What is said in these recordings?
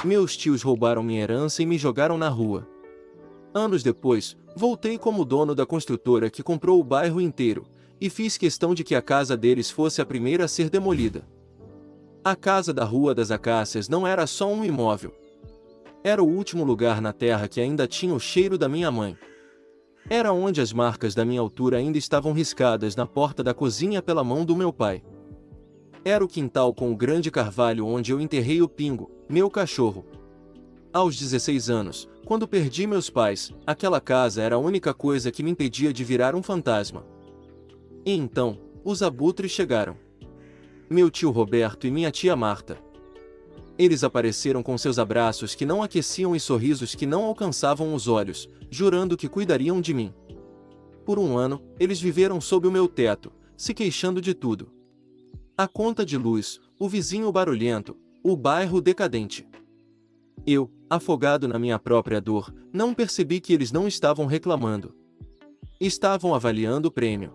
Meus tios roubaram minha herança e me jogaram na rua. Anos depois, voltei como dono da construtora que comprou o bairro inteiro, e fiz questão de que a casa deles fosse a primeira a ser demolida. A casa da Rua das Acácias não era só um imóvel. Era o último lugar na terra que ainda tinha o cheiro da minha mãe. Era onde as marcas da minha altura ainda estavam riscadas na porta da cozinha pela mão do meu pai. Era o quintal com o grande carvalho onde eu enterrei o Pingo, meu cachorro. Aos 16 anos, quando perdi meus pais, aquela casa era a única coisa que me impedia de virar um fantasma. E então, os abutres chegaram. Meu tio Roberto e minha tia Marta. Eles apareceram com seus abraços que não aqueciam e sorrisos que não alcançavam os olhos, jurando que cuidariam de mim. Por um ano, eles viveram sob o meu teto, se queixando de tudo. A conta de luz, o vizinho barulhento, o bairro decadente. Eu, afogado na minha própria dor, não percebi que eles não estavam reclamando. Estavam avaliando o prêmio.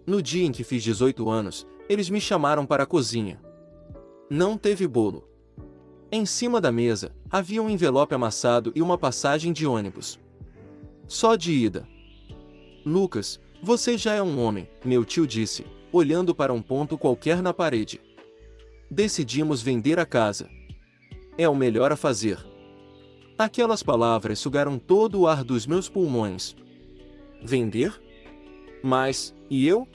No dia em que fiz 18 anos, eles me chamaram para a cozinha. Não teve bolo. Em cima da mesa, havia um envelope amassado e uma passagem de ônibus. Só de ida. Lucas, você já é um homem, meu tio disse, olhando para um ponto qualquer na parede. Decidimos vender a casa. É o melhor a fazer. Aquelas palavras sugaram todo o ar dos meus pulmões. Vender? Mas, e eu?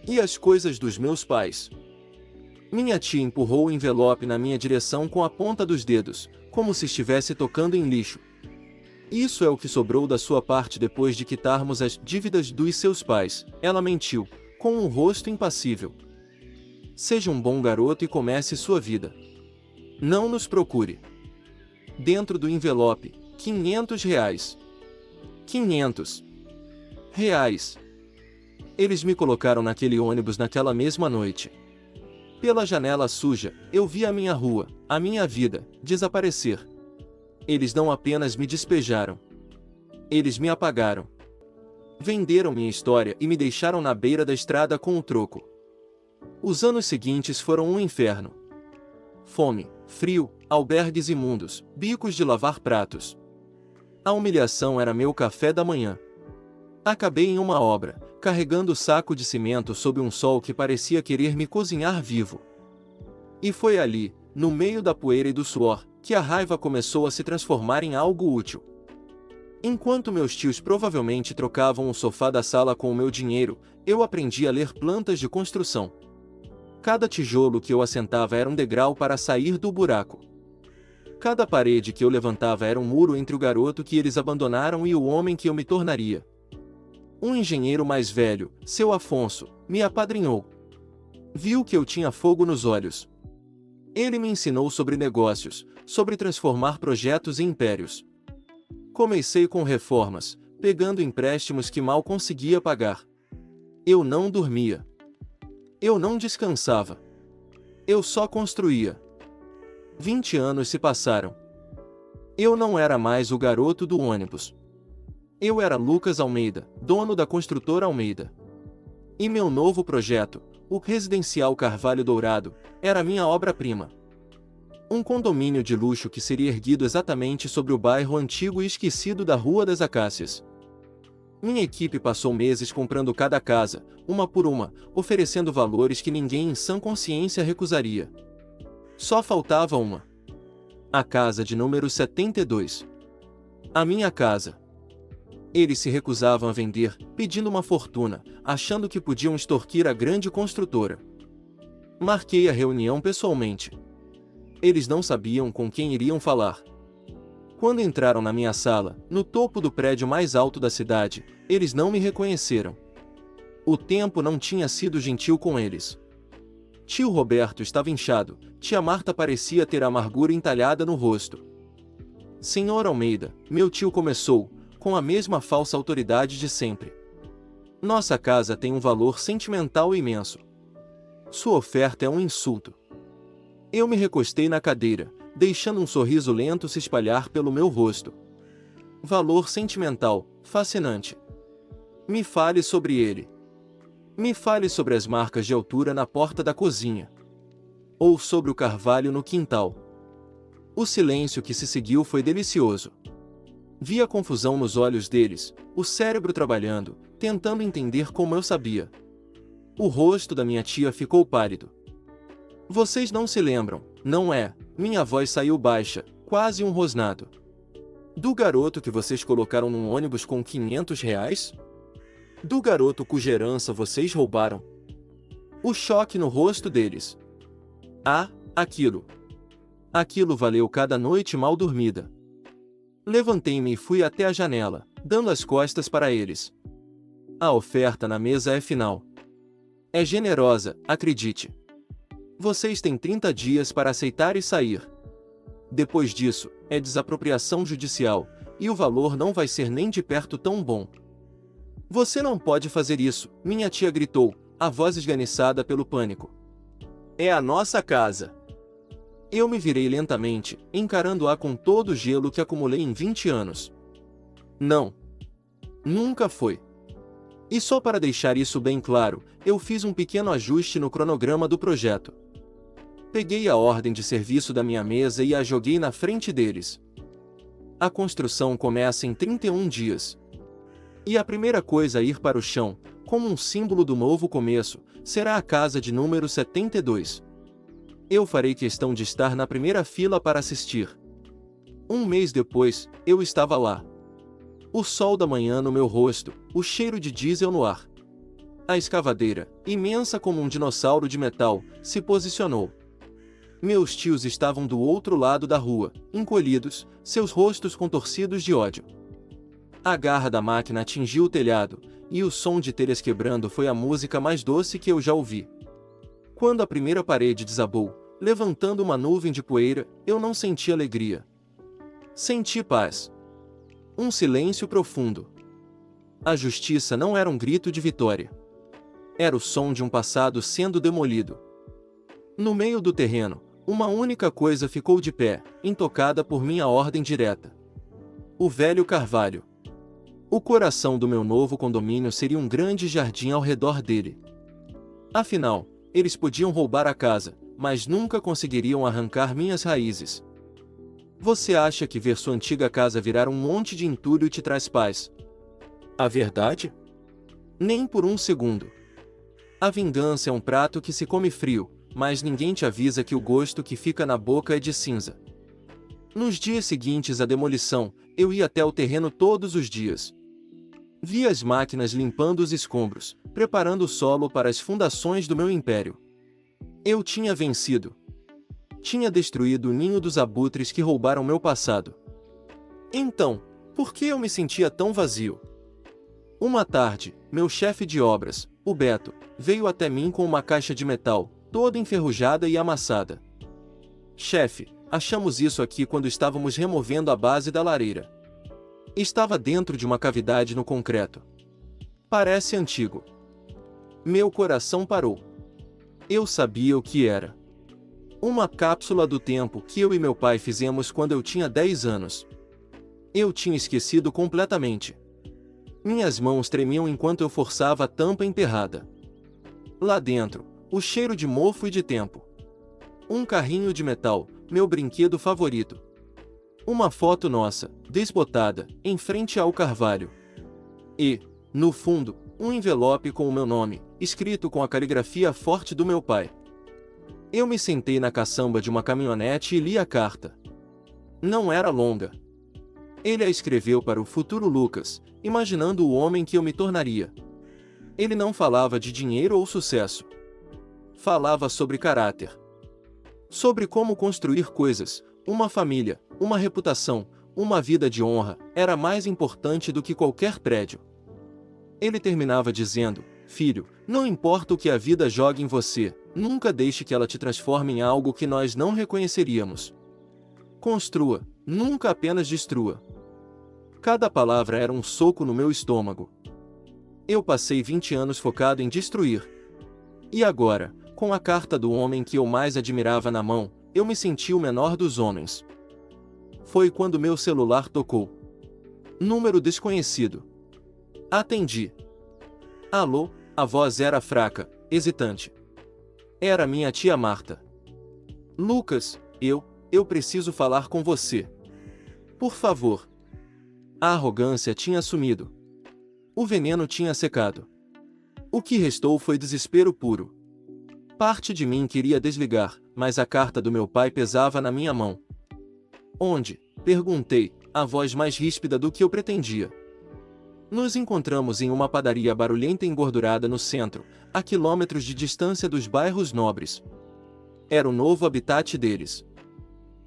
E as coisas dos meus pais? Minha tia empurrou o envelope na minha direção com a ponta dos dedos, como se estivesse tocando em lixo. Isso é o que sobrou da sua parte depois de quitarmos as dívidas dos seus pais, ela mentiu, com um rosto impassível. Seja um bom garoto e comece sua vida. Não nos procure. Dentro do envelope, R$ 500. 500 reais. Eles me colocaram naquele ônibus naquela mesma noite. Pela janela suja, eu vi a minha rua, a minha vida, desaparecer. Eles não apenas me despejaram. Eles me apagaram. Venderam minha história e me deixaram na beira da estrada com o troco. Os anos seguintes foram um inferno. Fome, frio, albergues imundos, bicos de lavar pratos. A humilhação era meu café da manhã. Acabei em uma obra, carregando o saco de cimento sob um sol que parecia querer me cozinhar vivo. E foi ali, no meio da poeira e do suor, que a raiva começou a se transformar em algo útil. Enquanto meus tios provavelmente trocavam o sofá da sala com o meu dinheiro, eu aprendi a ler plantas de construção. Cada tijolo que eu assentava era um degrau para sair do buraco. Cada parede que eu levantava era um muro entre o garoto que eles abandonaram e o homem que eu me tornaria. Um engenheiro mais velho, seu Afonso, me apadrinhou. Viu que eu tinha fogo nos olhos. Ele me ensinou sobre negócios, sobre transformar projetos em impérios. Comecei com reformas, pegando empréstimos que mal conseguia pagar. Eu não dormia. Eu não descansava. Eu só construía. 20 anos se passaram. Eu não era mais o garoto do ônibus. Eu era Lucas Almeida, dono da construtora Almeida. E meu novo projeto, o Residencial Carvalho Dourado, era minha obra-prima. Um condomínio de luxo que seria erguido exatamente sobre o bairro antigo e esquecido da Rua das Acácias. Minha equipe passou meses comprando cada casa, uma por uma, oferecendo valores que ninguém em sã consciência recusaria. Só faltava uma. A casa de número 72. A minha casa. Eles se recusavam a vender, pedindo uma fortuna, achando que podiam extorquir a grande construtora. Marquei a reunião pessoalmente. Eles não sabiam com quem iriam falar. Quando entraram na minha sala, no topo do prédio mais alto da cidade, eles não me reconheceram. O tempo não tinha sido gentil com eles. Tio Roberto estava inchado, tia Marta parecia ter amargura entalhada no rosto. Senhor Almeida, meu tio começou, com a mesma falsa autoridade de sempre. Nossa casa tem um valor sentimental imenso. Sua oferta é um insulto. Eu me recostei na cadeira, deixando um sorriso lento se espalhar pelo meu rosto. Valor sentimental, fascinante. Me fale sobre ele. Me fale sobre as marcas de altura na porta da cozinha. Ou sobre o carvalho no quintal. O silêncio que se seguiu foi delicioso. Vi a confusão nos olhos deles, o cérebro trabalhando, tentando entender como eu sabia. O rosto da minha tia ficou pálido. Vocês não se lembram, não é? Minha voz saiu baixa, quase um rosnado. Do garoto que vocês colocaram num ônibus com R$ 500? Do garoto cuja herança vocês roubaram? O choque no rosto deles. Ah, aquilo. Aquilo valeu cada noite mal dormida. Levantei-me e fui até a janela, dando as costas para eles. A oferta na mesa é final. É generosa, acredite. Vocês têm 30 dias para aceitar e sair. Depois disso, é desapropriação judicial, e o valor não vai ser nem de perto tão bom. Você não pode fazer isso, minha tia gritou, a voz esganiçada pelo pânico. É a nossa casa. Eu me virei lentamente, encarando-a com todo o gelo que acumulei em 20 anos. Não. Nunca foi. E só para deixar isso bem claro, eu fiz um pequeno ajuste no cronograma do projeto. Peguei a ordem de serviço da minha mesa e a joguei na frente deles. A construção começa em 31 dias. E a primeira coisa a ir para o chão, como um símbolo do novo começo, será a casa de número 72. Eu farei questão de estar na primeira fila para assistir. Um mês depois, eu estava lá. O sol da manhã no meu rosto, o cheiro de diesel no ar. A escavadeira, imensa como um dinossauro de metal, se posicionou. Meus tios estavam do outro lado da rua, encolhidos, seus rostos contorcidos de ódio. A garra da máquina atingiu o telhado, e o som de telhas quebrando foi a música mais doce que eu já ouvi. Quando a primeira parede desabou, levantando uma nuvem de poeira, eu não senti alegria. Senti paz. Um silêncio profundo. A justiça não era um grito de vitória. Era o som de um passado sendo demolido. No meio do terreno, uma única coisa ficou de pé, intocada por minha ordem direta. O velho carvalho. O coração do meu novo condomínio seria um grande jardim ao redor dele. Afinal, eles podiam roubar a casa, mas nunca conseguiriam arrancar minhas raízes. Você acha que ver sua antiga casa virar um monte de entulho te traz paz? A verdade? Nem por um segundo. A vingança é um prato que se come frio, mas ninguém te avisa que o gosto que fica na boca é de cinza. Nos dias seguintes à demolição, eu ia até o terreno todos os dias. Via as máquinas limpando os escombros, preparando o solo para as fundações do meu império. Eu tinha vencido. Tinha destruído o ninho dos abutres que roubaram meu passado. Então, por que eu me sentia tão vazio? Uma tarde, meu chefe de obras, o Beto, veio até mim com uma caixa de metal, toda enferrujada e amassada. Chefe, achamos isso aqui quando estávamos removendo a base da lareira. Estava dentro de uma cavidade no concreto. Parece antigo. Meu coração parou. Eu sabia o que era. Uma cápsula do tempo que eu e meu pai fizemos quando eu tinha 10 anos. Eu tinha esquecido completamente. Minhas mãos tremiam enquanto eu forçava a tampa emperrada. Lá dentro, o cheiro de mofo e de tempo. Um carrinho de metal, meu brinquedo favorito. Uma foto nossa, desbotada, em frente ao carvalho. E, no fundo, um envelope com o meu nome, escrito com a caligrafia forte do meu pai. Eu me sentei na caçamba de uma caminhonete e li a carta. Não era longa. Ele a escreveu para o futuro Lucas, imaginando o homem que eu me tornaria. Ele não falava de dinheiro ou sucesso. Falava sobre caráter. Sobre como construir coisas, uma família, uma reputação, uma vida de honra, era mais importante do que qualquer prédio. Ele terminava dizendo: filho, não importa o que a vida jogue em você, nunca deixe que ela te transforme em algo que nós não reconheceríamos. Construa, nunca apenas destrua. Cada palavra era um soco no meu estômago. Eu passei 20 anos focado em destruir. E agora, com a carta do homem que eu mais admirava na mão, eu me senti o menor dos homens. Foi quando meu celular tocou. Número desconhecido. Atendi. Alô, a voz era fraca, hesitante. Era minha tia Marta. Lucas, eu preciso falar com você. Por favor. A arrogância tinha sumido. O veneno tinha secado. O que restou foi desespero puro. Parte de mim queria desligar, mas a carta do meu pai pesava na minha mão. Onde? Perguntei, a voz mais ríspida do que eu pretendia. Nos encontramos em uma padaria barulhenta e engordurada no centro, a quilômetros de distância dos bairros nobres. Era o novo habitat deles.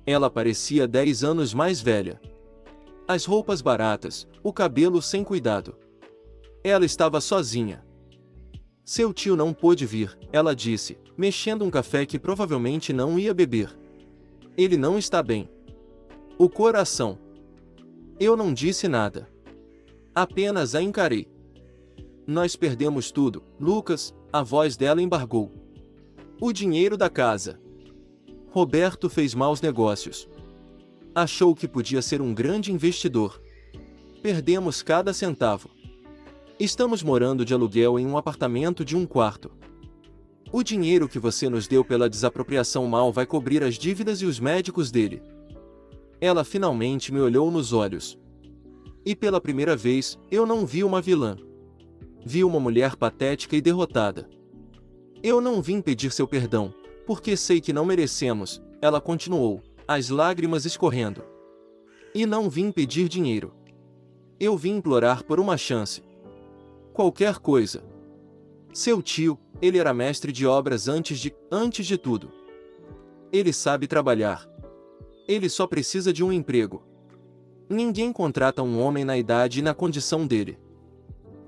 Ela parecia 10 anos mais velha. As roupas baratas, o cabelo sem cuidado. Ela estava sozinha. Seu tio não pôde vir, ela disse, mexendo um café que provavelmente não ia beber. Ele não está bem. O coração. Eu não disse nada. Apenas a encarei. Nós perdemos tudo, Lucas, a voz dela embargou. O dinheiro da casa. Roberto fez maus negócios. Achou que podia ser um grande investidor. Perdemos cada centavo. Estamos morando de aluguel em um apartamento de 1 quarto. O dinheiro que você nos deu pela desapropriação mal vai cobrir as dívidas e os médicos dele. Ela finalmente me olhou nos olhos. E pela primeira vez, eu não vi uma vilã. Vi uma mulher patética e derrotada. Eu não vim pedir seu perdão, porque sei que não merecemos, ela continuou, as lágrimas escorrendo. E não vim pedir dinheiro. Eu vim implorar por uma chance. Qualquer coisa. Seu tio, ele era mestre de obras antes de tudo. Ele sabe trabalhar. Ele só precisa de um emprego. Ninguém contrata um homem na idade e na condição dele.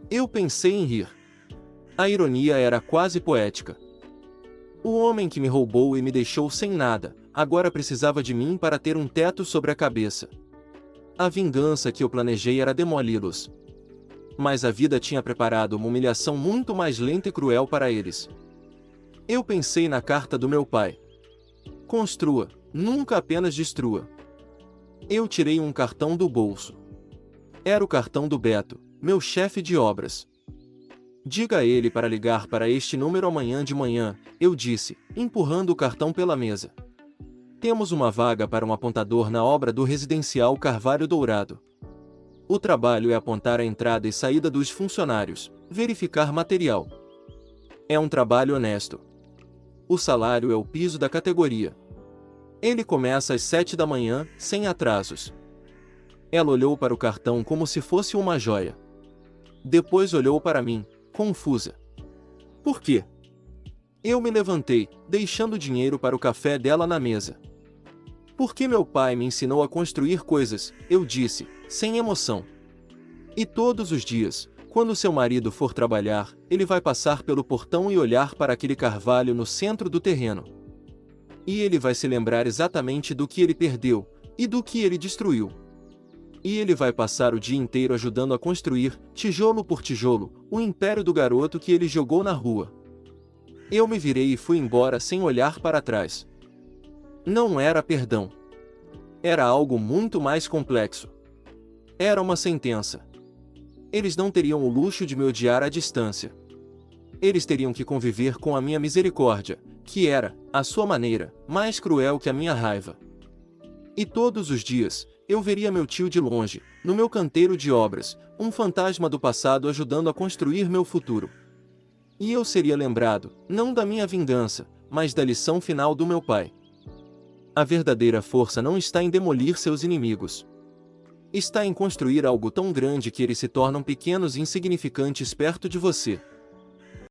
Eu pensei em rir. A ironia era quase poética. O homem que me roubou e me deixou sem nada, agora precisava de mim para ter um teto sobre a cabeça. A vingança que eu planejei era demoli-los. Mas a vida tinha preparado uma humilhação muito mais lenta e cruel para eles. Eu pensei na carta do meu pai. Construa, nunca apenas destrua. Eu tirei um cartão do bolso. Era o cartão do Beto, meu chefe de obras. Diga a ele para ligar para este número amanhã de manhã, eu disse, empurrando o cartão pela mesa. Temos uma vaga para um apontador na obra do residencial Carvalho Dourado. O trabalho é apontar a entrada e saída dos funcionários, verificar material. É um trabalho honesto. O salário é o piso da categoria. Ele começa às 7 da manhã, sem atrasos. Ela olhou para o cartão como se fosse uma joia. Depois olhou para mim, confusa. Por quê? Eu me levantei, deixando dinheiro para o café dela na mesa. Porque meu pai me ensinou a construir coisas, eu disse, sem emoção. E todos os dias, quando seu marido for trabalhar, ele vai passar pelo portão e olhar para aquele carvalho no centro do terreno. E ele vai se lembrar exatamente do que ele perdeu, e do que ele destruiu. E ele vai passar o dia inteiro ajudando a construir, tijolo por tijolo, o império do garoto que ele jogou na rua. Eu me virei e fui embora sem olhar para trás. Não era perdão. Era algo muito mais complexo. Era uma sentença. Eles não teriam o luxo de me odiar à distância. Eles teriam que conviver com a minha misericórdia, que era, à sua maneira, mais cruel que a minha raiva. E todos os dias, eu veria meu tio de longe, no meu canteiro de obras, um fantasma do passado ajudando a construir meu futuro. E eu seria lembrado, não da minha vingança, mas da lição final do meu pai. A verdadeira força não está em demolir seus inimigos. Está em construir algo tão grande que eles se tornam pequenos e insignificantes perto de você.